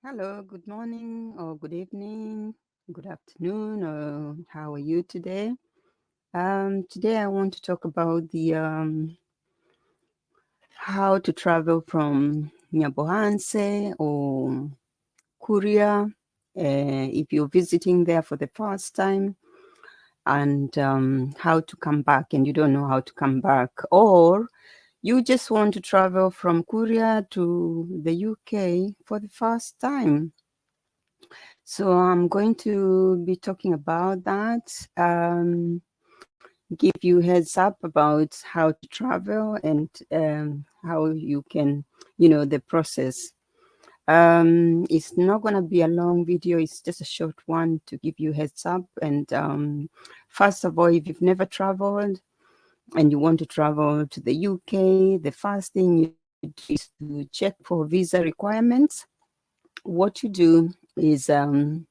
Hello, good morning or good evening, good afternoon, or how are you today? Today I want to talk about the how to travel from Nyabohanse or Kuria if you're visiting there for the first time, and how to come back and you don't know how to come back, or you just want to travel from Kuria to the UK for the first time. So I'm going to be talking about that, give you heads up about how to travel and how you can, the process. It's not going to be a long video. It's just a short one to give you heads up. And first of all, if you've never traveled and you want to travel to the UK, the first thing you do is to check for visa requirements. What you do is you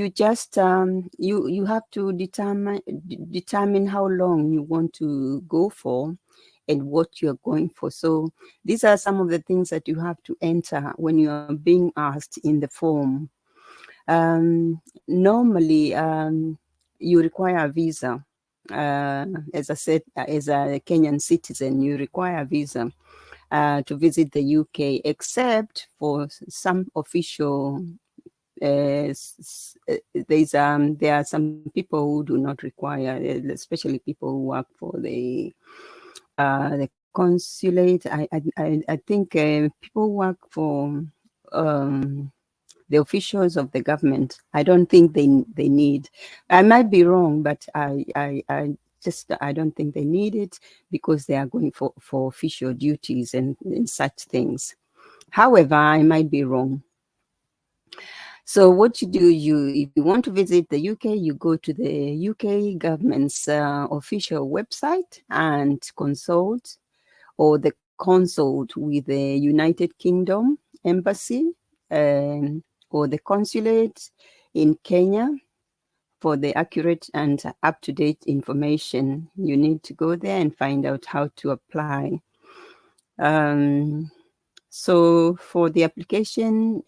just you have to determine how long you want to go for and what you're going for. So these are some of the things that you have to enter when you are being asked in the form. Normally you require a visa. As I said, as a Kenyan citizen, you require a visa to visit the UK, except for some official there are some people who do not require, especially people who work for the consulate. I think people who work for the officials of the government. I don't think they need. I might be wrong, but I don't think they need it because they are going for official duties and such things. However, I might be wrong. So what you do, if you want to visit the UK, you go to the UK government's official website and consult, or the consult with the United Kingdom Embassy or the consulate in Kenya for the accurate and up-to-date information. You need to go there and find out how to apply. So for the application,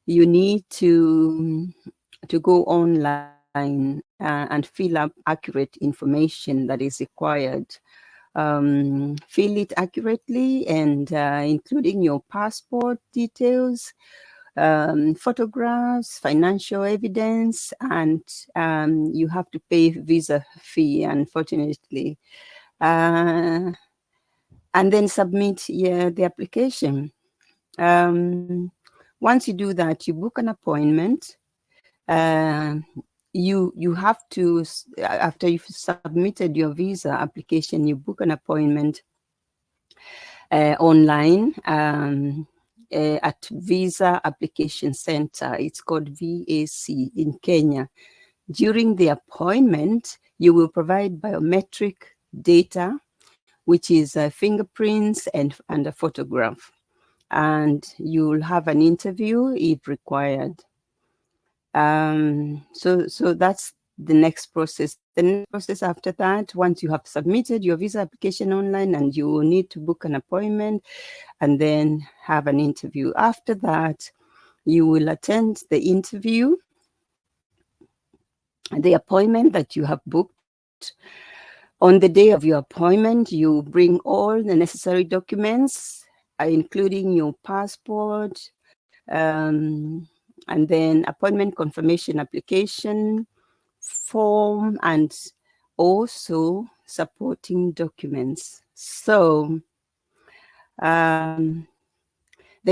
you need to go online and fill up accurate information that is required. Fill it accurately and including your passport details, photographs, financial evidence, and you have to pay visa fee, unfortunately. And then submit the application. Once you do that, you book an appointment. You have to, after you've submitted your visa application, you book an appointment online at Visa Application Center. It's called VAC in Kenya. During the appointment, you will provide biometric data, which is fingerprints and a photograph. And you'll have an interview if required. So that's the next process. The next process after that, once you have submitted your visa application online, and you will need to book an appointment and then have an interview. After that, you will attend the interview, the appointment that you have booked. On the day of your appointment, you bring all the necessary documents, including your passport, and then appointment confirmation application form, and also supporting documents. So the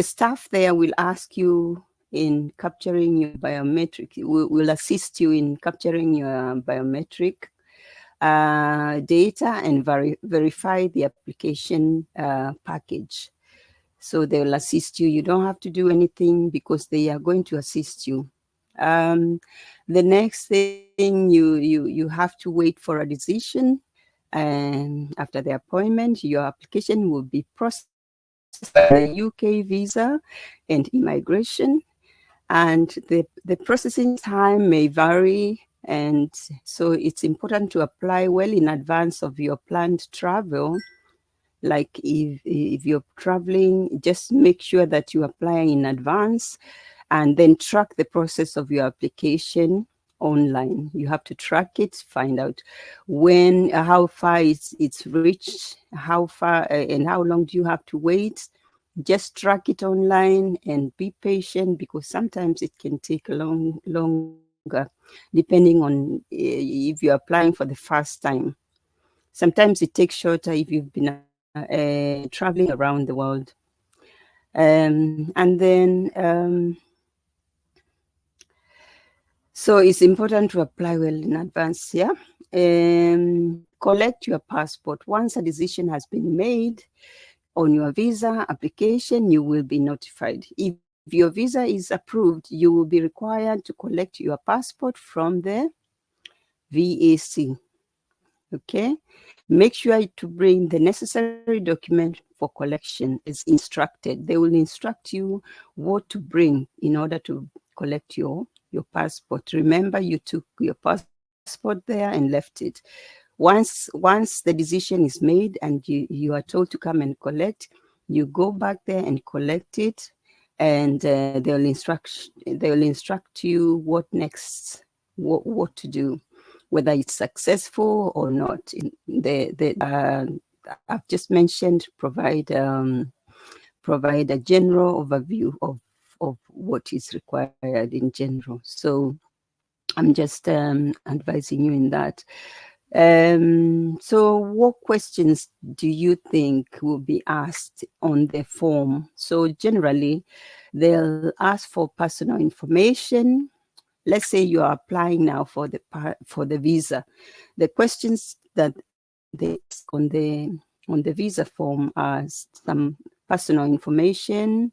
staff there will ask you in capturing your biometric, will assist you in capturing your biometric data and verify the application package. So they will assist you. You don't have to do anything because they are going to assist you. The next thing, you have to wait for a decision. And after the appointment, your application will be processed by the UK visa and immigration. And the processing time may vary. And so it's important to apply well in advance of your planned travel Like if you're traveling, just make sure that you apply in advance, and then track the process of your application online. You have to track it, find out when, how far it's reached, how far, and how long do you have to wait. Just track it online and be patient, because sometimes it can take longer, depending on if you're applying for the first time. Sometimes it takes shorter if you've been traveling around the world. And then, so it's important to apply well in advance, yeah? Collect your passport. Once a decision has been made on your visa application, you will be notified. If your visa is approved, you will be required to collect your passport from the VAC. Okay, make sure to bring the necessary document for collection as instructed. They will instruct you what to bring in order to collect your passport. Remember, you took your passport there and left it. Once the decision is made and you are told to come and collect, you go back there and collect it, and they'll instruct you what next, what to do, whether it's successful or not. I've just mentioned, provide a general overview of what is required in general. So I'm just advising you in that. So what questions do you think will be asked on the form? So generally, they'll ask for personal information. Let's say you are applying now for the visa. The questions that they ask on the visa form are some personal information,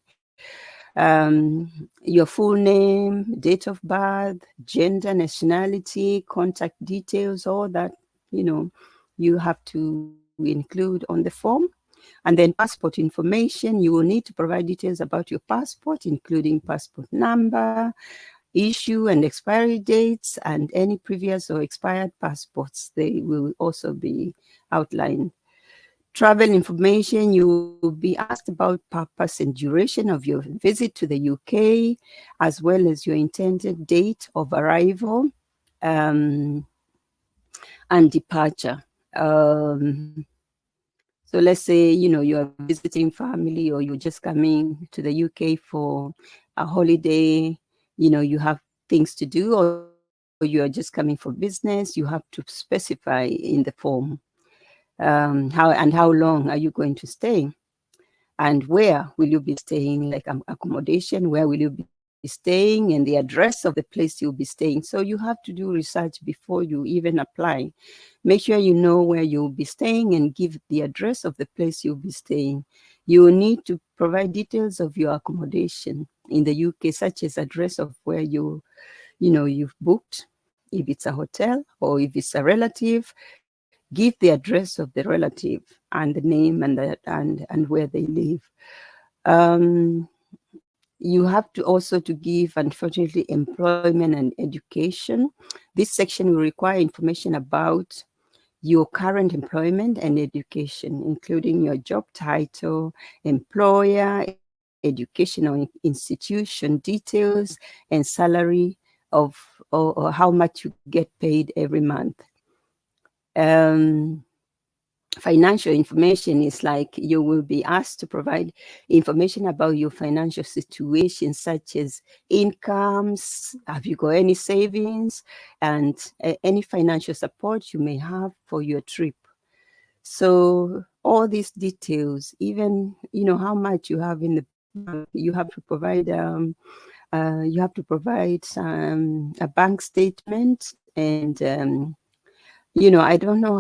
your full name, date of birth, gender, nationality, contact details, all that, you have to include on the form. And then passport information, you will need to provide details about your passport, including passport number, issue and expiry dates, and any previous or expired passports. They will also be outlined. Travel information, you will be asked about purpose and duration of your visit to the UK, as well as your intended date of arrival and departure. So let's say, you are visiting family, or you're just coming to the UK for a holiday, you have things to do, or you are just coming for business, you have to specify in the form how long are you going to stay, and where will you be staying, like accommodation, where will you be staying, and the address of the place you'll be staying. So you have to do research before you even apply. Make sure you know where you'll be staying and give the address of the place you'll be staying. You will need to provide details of your accommodation in the UK, such as address of where you've booked, if it's a hotel or if it's a relative. Give the address of the relative and the name and where they live. You have to also to give, unfortunately, employment and education. This section will require information about your current employment and education, including your job title, employer, educational institution details, and salary or how much you get paid every month. Financial information is like you will be asked to provide information about your financial situation, such as incomes, have you got any savings, and any financial support you may have for your trip. So all these details, even how much you have in the bank, you have to provide a bank statement, and I don't know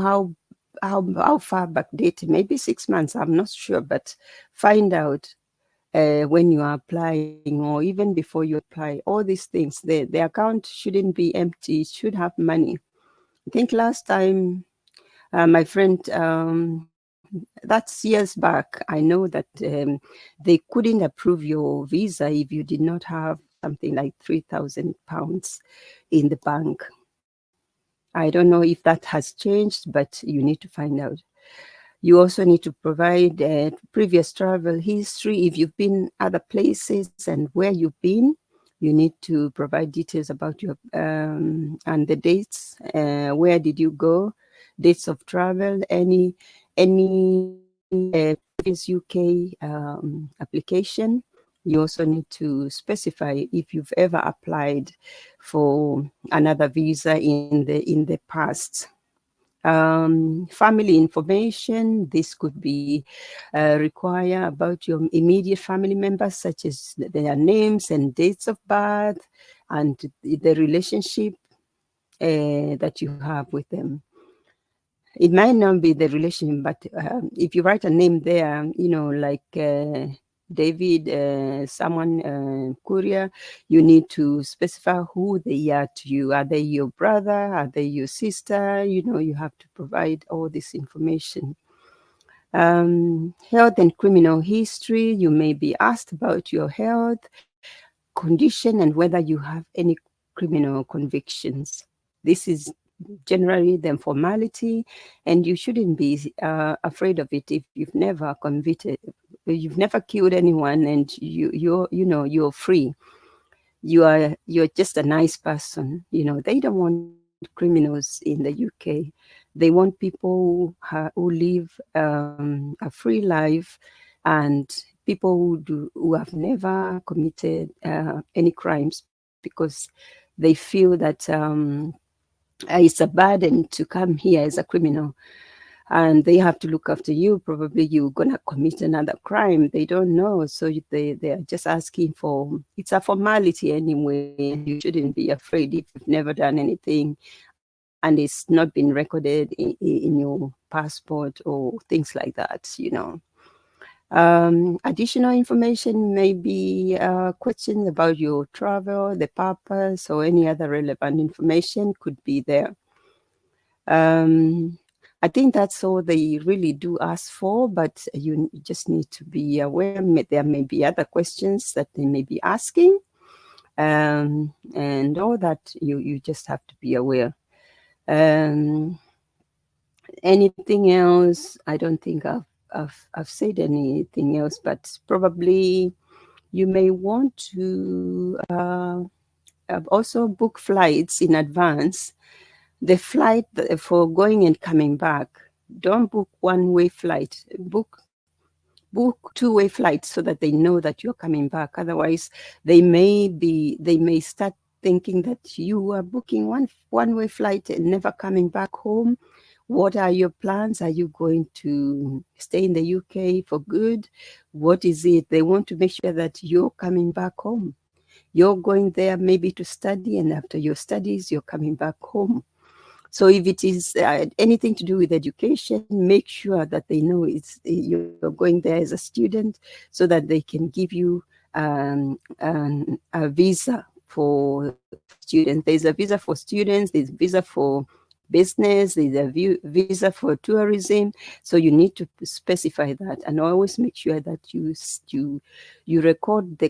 how far back dated, maybe 6 months, I'm not sure, but find out when you are applying, or even before you apply. All these things, the account shouldn't be empty, it should have money. I think last time my friend, that's years back, I know that they couldn't approve your visa if you did not have something like £3,000 in the bank. I don't know if that has changed, but you need to find out. You also need to provide previous travel history. If you've been other places and where you've been, you need to provide details about your and the dates. Where did you go? Dates of travel. Any previous UK application. You also need to specify if you've ever applied for another visa in the past. Family information. This could be require about your immediate family members, such as their names and dates of birth and the relationship that you have with them. It might not be the relation, but if you write a name there, like David, someone, Korea, you need to specify who they are to you. Are they your brother? Are they your sister? You have to provide all this information. Health and criminal history. You may be asked about your health condition and whether you have any criminal convictions. This is generally the formality, and you shouldn't be afraid of it if you've never you've never killed anyone, and you're free. You're just a nice person. They don't want criminals in the UK. They want people who live a free life, and people who have never committed any crimes, because they feel that it's a burden to come here as a criminal, and they have to look after you. Probably you're gonna commit another crime. They don't know, so they are just asking for. It's a formality anyway, and you shouldn't be afraid if you've never done anything, and it's not been recorded in your passport or things like that. Additional information may be questions about your travel, the purpose, or any other relevant information could be there. I think that's all they really do ask for, but you just need to be aware there may be other questions that they may be asking, and all that you just have to be aware. Anything else? I don't think I've said anything else, but probably you may want to also book flights in advance. The flight for going and coming back, don't book one-way flight. Book two-way flights so that they know that you're coming back. Otherwise, they may start thinking that you are booking one-way flight and never coming back home. What are your plans? Are you going to stay in the UK for good? What is it? They want to make sure that you're coming back home. You're going there maybe to study, and after your studies, you're coming back home. So if it is anything to do with education, make sure that they know you're going there as a student, so that they can give you a visa for students. There's a visa for students, there's a visa for business, there's a visa for tourism. So you need to specify that, and always make sure that you record the